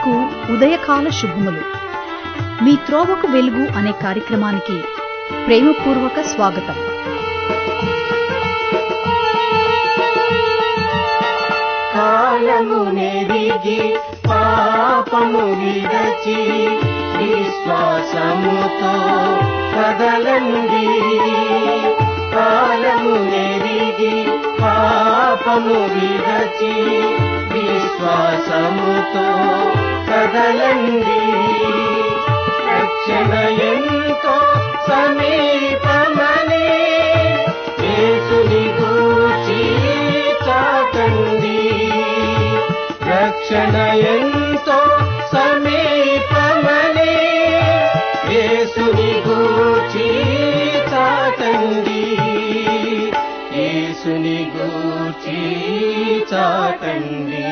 మీకు ఉదయకాల శుభములు. మీ త్రోవకు వెలుగు అనే కార్యక్రమానికి ప్రేమపూర్వక స్వాగతం. కాలము నెరిగి పాపము విడచి విశ్వాసముతో కదలండి. కాలము నెరిగి పాపము విడచి విశ్వాసముతో కదలండి. రక్షణ ఎంతో సమీపమని యేసుని గూర్చి చాటండి. రక్షణ ఎంతో సమీపమని యేసుని గూర్చి చాటండి. యేసుని గూర్చి చాటండి.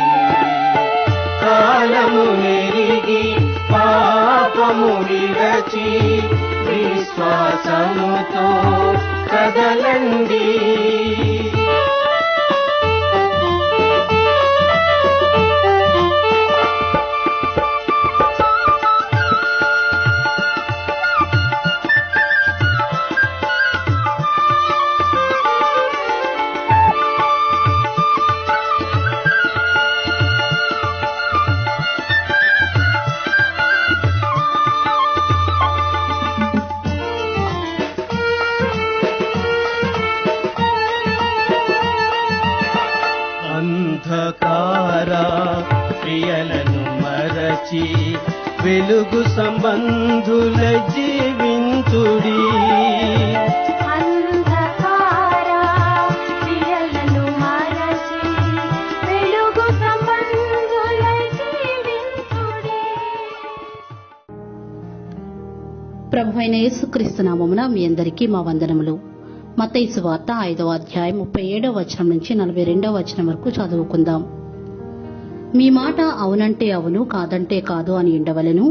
కాలము నెరిగి పాపము విడచి విశ్వాసముతో కదలండి. అంధకార క్రియలను మరచి వెలుగు సంబంధుల జీవించుడి. అంధకార క్రియలను మరచి వెలుగు సంబంధుల జీవించుడి. ప్రభువైన యేసుక్రీస్తు నామమున మీ అందరికీ మా వందనములు. మత్తయి సువార్త 5వ అధ్యాయం 37వ వచనం నుంచి 42వ వచనం వరకు చదువుకుందాం. మీ మాట అవునంటే అవును, కాదంటే కాదు అని ఉండవలెను.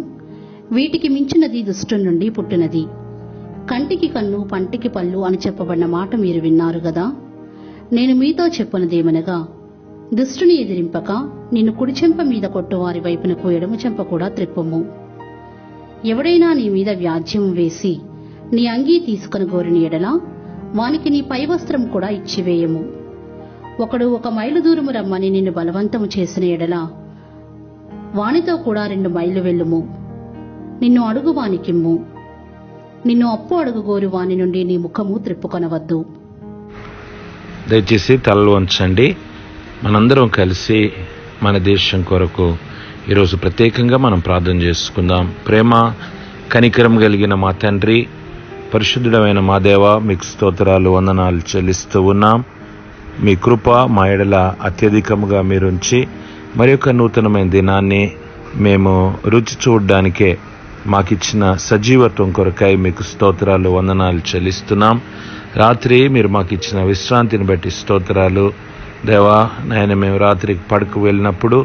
వీటికి మించినది దుష్టుని నుండి పుట్టినది. కంటికి కన్ను, పంటికి పళ్ళు అని చెప్పబడిన మాట మీరు విన్నారు గదా. నేను మీతో చెప్పునదేమనగా, దుష్టుని ఎదిరింపక నిన్ను కుడి చెంప మీద కొట్టువారి వైపునకు ఎడమ చెంప కూడా త్రిప్పుము. ఎవడైనా నీ మీద వ్యాజ్యం వేసి నీ అంగీ తీసుకుని గోరిని ఎడలా వానికి నీ పై వస్త్రం కూడా ఇచ్చివేయము. ఒకడు 1 మైలు దూరము రమ్మని నిన్ను బలవంతము చేసిన ఎడలా వానితో కూడా 2 మైళ్ళు వెళ్ళుము. నిన్ను అడుగు వానికిమ్ము. నిన్ను అప్పు అడుగుగోరు వాని నుండి నీ ముఖము త్రిప్పుకొనవద్దు. దయచేసి తలలు వంచండి. మనందరం కలిసి మన దేశం కొరకు ఈరోజు ప్రత్యేకంగా మనం ప్రార్థన చేసుకుందాం. ప్రేమ కనికరం కలిగిన మా తండ్రి, పరిశుద్ధుడమైన మా దేవ, మీకు స్తోత్రాలు వందనాలు చెల్లిస్తూ ఉన్నాం. మీ కృప మా ఎడల అత్యధికముగా మీరుంచి మరి ఒక నూతనమైన దినాన్ని మేము రుచి చూడడానికే మాకిచ్చిన సజీవత్వం కొరకై మీకు స్తోత్రాలు వందనాలు చెల్లిస్తున్నాం. రాత్రి మీరు మాకిచ్చిన విశ్రాంతిని బట్టి స్తోత్రాలు దేవా. నాయన మేము రాత్రికి పడుకు వెళ్ళినప్పుడు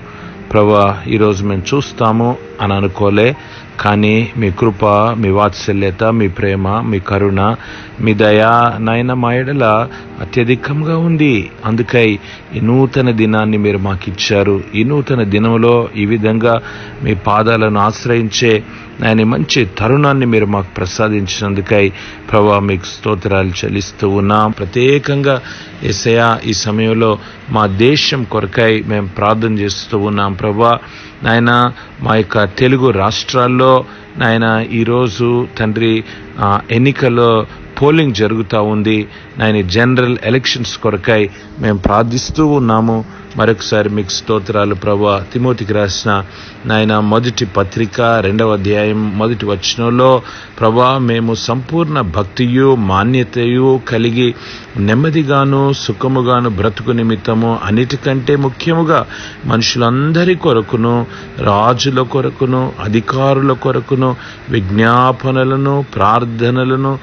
ప్రభా ఈరోజు మేము చూస్తాము అని అనుకోలే, కానీ మీ కృప, మీ వాత్సల్యత, మీ ప్రేమ, మీ కరుణ, మీ దయ నాయన మా ఎడల అత్యధికంగా ఉంది. అందుకై ఈ నూతన దినాన్ని మీరు మాకు ఇచ్చారు. ఈ నూతన దినంలో ఈ విధంగా మీ పాదాలను ఆశ్రయించే ఆయన మంచి తరుణాన్ని మీరు మాకు ప్రసాదించినందుకై ప్రభా మీకు స్తోత్రాలు చెల్లిస్తూ ఉన్నాం. ప్రత్యేకంగా యేసయ్యా ఈ సమయంలో మా దేశం కొరకై మేము ప్రార్థన చేస్తూ ఉన్నాం. ప్రభా నాయన మా యొక్క తెలుగు రాష్ట్రాల్లో నాయన ఈరోజు తండ్రి ఎన్నికల్లో పోలింగ్ జరుగుతూ ఉంది. నాయన జనరల్ ఎలక్షన్స్ కొరకై మేము ప్రార్థిస్తూ ఉన్నాము. మరొకసారి మీకు స్తోత్రాలు ప్రభా. తిమోతికి రాసిన నాయన 1వ పత్రిక 2వ అధ్యాయం 1వ వచనంలో ప్రభా మేము సంపూర్ణ భక్తియు మాన్యతయు కలిగి నెమ్మదిగాను సుఖముగాను బ్రతుకు నిమిత్తము అన్నిటికంటే ముఖ్యముగా మనుషులందరి కొరకును, రాజుల కొరకును, అధికారుల కొరకును విజ్ఞాపనలను, ప్రార్థనలను,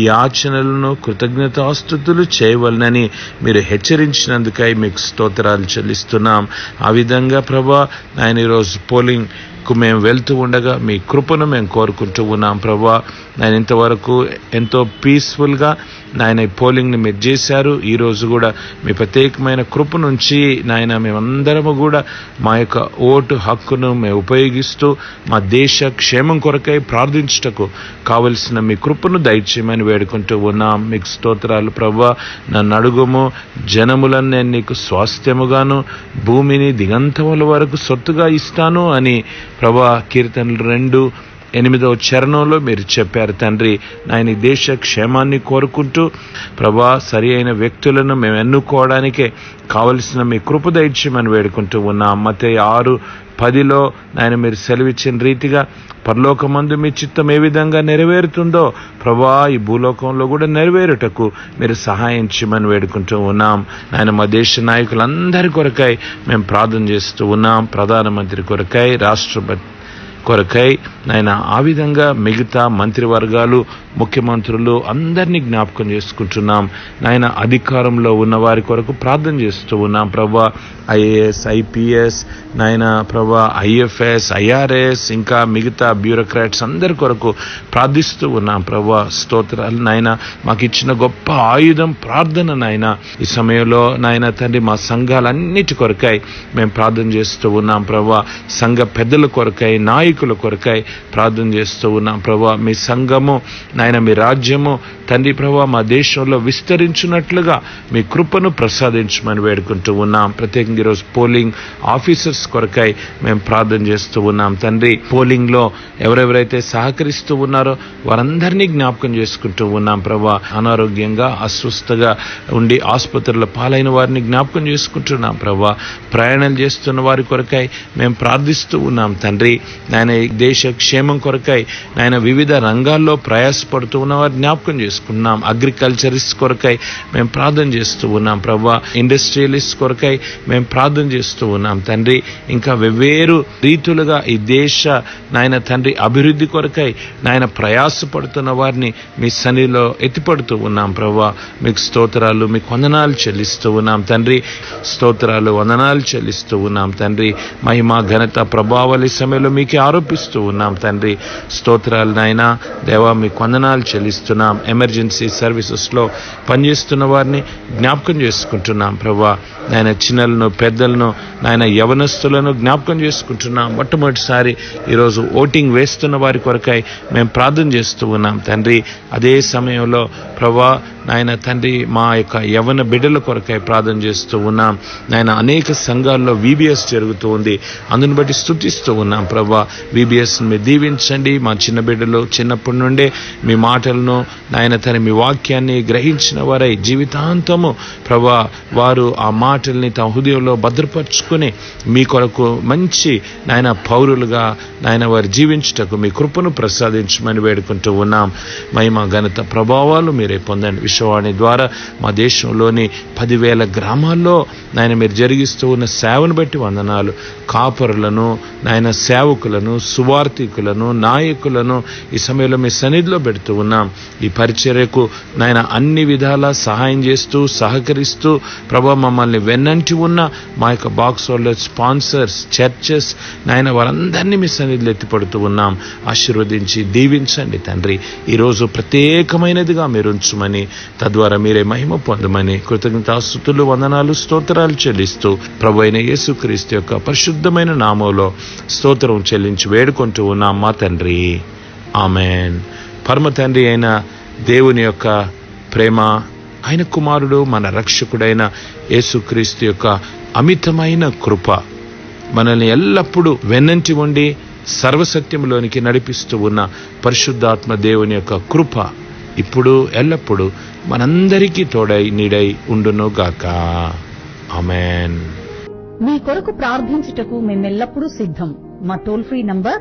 యాచనలను, కృతజ్ఞతాస్తుతులు చేయవలనని మీరు హెచ్చరించినందుకై మీకు స్తోత్రాలు చెల్లిస్తున్నాం. ఆ విధంగా ప్రభా ఆయన ఈరోజు పోలింగ్ కు మేము వెళ్తూ ఉండగా మీ కృపను మేము కోరుకుంటూ ఉన్నాం ప్రభా. నేను ఇంతవరకు ఎంతో పీస్ఫుల్గా నాయన ఈ పోలింగ్ని మీరు చేశారు. ఈ రోజు కూడా మీ ప్రత్యేకమైన కృప నుంచి నాయన మేమందరము కూడా మా యొక్క ఓటు హక్కును మేము ఉపయోగిస్తూ మా దేశ క్షేమం కొరకై ప్రార్థించుటకు కావలసిన మీ కృపను దయచేయమని వేడుకుంటూ ఉన్నాం. మీకు స్తోత్రాలు ప్రభువా. నన్ను అడుగుము, జనములను నేను నీకు స్వాస్థ్యముగాను భూమిని దిగంతముల వరకు సొత్తుగా ఇస్తాను అని ప్రభువా కీర్తనలు 2:8 చరణంలో మీరు చెప్పారు తండ్రి. నాయన ఈ దేశ క్షేమాన్ని కోరుకుంటూ ప్రభా సరి అయిన వ్యక్తులను మేము ఎన్నుకోవడానికే కావలసిన మీ కృప దయచేయమని వేడుకుంటూ ఉన్నాం. మత్తయి 6:10 నాయన మీరు సెలవిచ్చిన రీతిగా పరలోకమందు మీ చిత్తం ఏ విధంగా నెరవేరుతుందో ప్రభా ఈ భూలోకంలో కూడా నెరవేరుటకు మీరు సహాయం చేయమని వేడుకుంటూ ఉన్నాం. నాయన మా దేశ నాయకులందరి కొరకై మేము ప్రార్థన చేస్తూ ఉన్నాం. ప్రధానమంత్రి కొరకై, రాష్ట్రపతి కొరకై నాయన ఆ విధంగా మిగతా మంత్రివర్గాలు, ముఖ్యమంత్రులు అందరినీ జ్ఞాపకం చేసుకుంటున్నాం. నాయన అధికారంలో ఉన్న వారి కొరకు ప్రార్థన చేస్తూ ఉన్నాం ప్రభా. ఐఏఎస్, ఐపీఎస్, నాయన ప్రభా ఐఎఫ్ఎస్, ఐఆర్ఎస్, ఇంకా మిగతా బ్యూరోక్రాట్స్ అందరి కొరకు ప్రార్థిస్తూ ఉన్నాం ప్రభా. స్తోత్రాలు నాయన. మాకు ఇచ్చిన గొప్ప ఆయుధం ప్రార్థన నాయన. ఈ సమయంలో నాయన తండ్రి మా సంఘాలన్నిటి కొరకై మేము ప్రార్థన చేస్తూ ఉన్నాం ప్రభా. సంఘ పెద్దల కొరకై, నాయకుల కొరకై ప్రార్థన చేస్తూ ఉన్నాం ప్రభా. మీ సంఘము నాయన, మీ రాజ్యము తండ్రి ప్రభా మా దేశంలో విస్తరించినట్లుగా మీ కృపను ప్రసాదించమని వేడుకుంటూ ఉన్నాం. ప్రత్యేకంగా ఈరోజు పోలింగ్ ఆఫీసర్స్ కొరకై మేము ప్రార్థన చేస్తూ ఉన్నాం తండ్రి. పోలింగ్ లో ఎవరెవరైతే సహకరిస్తూ ఉన్నారో వారందరినీ జ్ఞాపకం చేసుకుంటూ ఉన్నాం ప్రభా. అనారోగ్యంగా, అస్వస్థగా ఉండి ఆసుపత్రుల పాలైన వారిని జ్ఞాపకం చేసుకుంటున్నాం ప్రభా. ప్రయాణాలు చేస్తున్న వారి కొరకై మేము ప్రార్థిస్తూ ఉన్నాం తండ్రి. నాయన దేశ క్షేమం కొరకై నాయన వివిధ రంగాల్లో ప్రయాసపడుతూ ఉన్న వారు జ్ఞాపకం చేసుకున్నాం. అగ్రికల్చరిస్ట్ కొరకై మేము ప్రార్థన చేస్తూ ఉన్నాం ప్రభా. ఇండస్ట్రియలిస్ట్ కొరకై మేము ప్రార్థన చేస్తూ ఉన్నాం తండ్రి. ఇంకా వెవ్వేరు రీతులుగా ఈ దేశ నాయన తండ్రి అభివృద్ధి కొరకై నాయన ప్రయాసపడుతున్న వారిని మీ సన్నిధిలో ఎత్తిపడుతూ ఉన్నాం ప్రభా. మీకు స్తోత్రాలు, మీకు వందనాలు చెల్లిస్తూ ఉన్నాం తండ్రి. స్తోత్రాలు, వందనాలు చెల్లిస్తూ ఉన్నాం తండ్రి. మహిమ, ఘనత, ప్రభావాల సమయంలో మీకే ఆరోపిస్తూ ఉన్నాం తండ్రి. స్తోత్రాలు నాయన దేవా, మీకు వందనాలు చెల్లిస్తున్నాం. ఎమర్జెన్సీ సర్వీసెస్లో పనిచేస్తున్న వారిని జ్ఞాపకం చేసుకుంటున్నాం ప్రభా. నాయన చిన్నలను, పెద్దలను, నాయన యవనస్తులను జ్ఞాపకం చేసుకుంటున్నాం. మొట్టమొదటిసారి ఈరోజు ఓటింగ్ వేస్తున్న వారి కొరకై మేము ప్రార్థన చేస్తూ ఉన్నాం తండ్రి. అదే సమయంలో ప్రభా నాయన తండ్రి మా యొక్క యవన బిడ్డల కొరకై ప్రార్థన చేస్తూ ఉన్నాం నాయన. అనేక సంఘాల్లో వీబీఎస్ జరుగుతూ ఉంది, అందుని బట్టి స్తుతిస్తూ ఉన్నాం ప్రభా. వీబీఎస్ని మీరు దీవించండి. మా చిన్న బిడ్డలు చిన్నప్పటి నుండే మీ మాటలను నాయన తన మీ వాక్యాన్ని గ్రహించిన వారై జీవితాంతము ప్రభా వారు ఆ మాటల్ని తమ హృదయంలో భద్రపరుచుకుని మీ కొరకు మంచి నాయన పౌరులుగా నాయన వారు జీవించుటకు మీ కృపను ప్రసాదించమని వేడుకుంటూ ఉన్నాం. మహిమ, ఘనత, ప్రభావాలు మీరే పొందండి. విశ్వవాణి ద్వారా మా దేశంలోని 10,000 గ్రామాల్లో నాయన మీరు జరిగిస్తూ ఉన్న సేవను బట్టి వందనాలు. కాపరులను నాయన, సేవకులను, సువార్థికులను, నాయకులను ఈ సమయంలో మీ సన్నిధిలో పెడుతూ ఉన్నాం. ఈ పరిచర్యకు నాయన అన్ని విధాలా సహాయం చేస్తూ సహకరిస్తూ ప్రభా మమ్మల్ని వెన్నంటి ఉన్న మా యొక్క బాక్స్ హోల్డర్, స్పాన్సర్స్, చర్చెస్ నాయన వారందరినీ మీ సన్నిధిలో ఎత్తిపడుతూ ఉన్నాం. ఆశీర్వదించి దీవించండి తండ్రి. ఈరోజు ప్రత్యేకమైనదిగా మీరు ఉంచుమని, తద్వారా మీరే మహిమ పొందమని కృతజ్ఞతాస్తుతులు, వందనాలు, స్తోత్రాలు చెల్లిస్తూ ప్రభు అయిన యేసుక్రీస్తు యొక్క పరిశుద్ధమైన నామంలో స్తోత్రం చెల్లించి వేడుకుంటూ ఉన్నాం మా తండ్రి. ఆమెన్. పరమ తండ్రి అయిన దేవుని యొక్క ప్రేమ, ఆయన కుమారుడు మన రక్షకుడైన యేసుక్రీస్తు యొక్క అమితమైన కృప మనల్ని ఎల్లప్పుడూ వెన్నంటి ఉండి సర్వసత్యంలోనికి నడిపిస్తూ ఉన్న పరిశుద్ధాత్మ దేవుని యొక్క కృప ఇప్పుడు ఎల్లప్పుడూ మనందరికీ తోడై నీడై ఉండును గాక. ఆమెన్. మీ కొరకు ప్రార్థించుటకు మేమెల్లప్పుడూ సిద్ధం. మా టోల్ ఫ్రీ నంబర్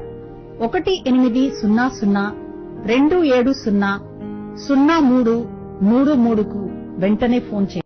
1-800-270-0333కు వెంటనే ఫోన్ చేయండి.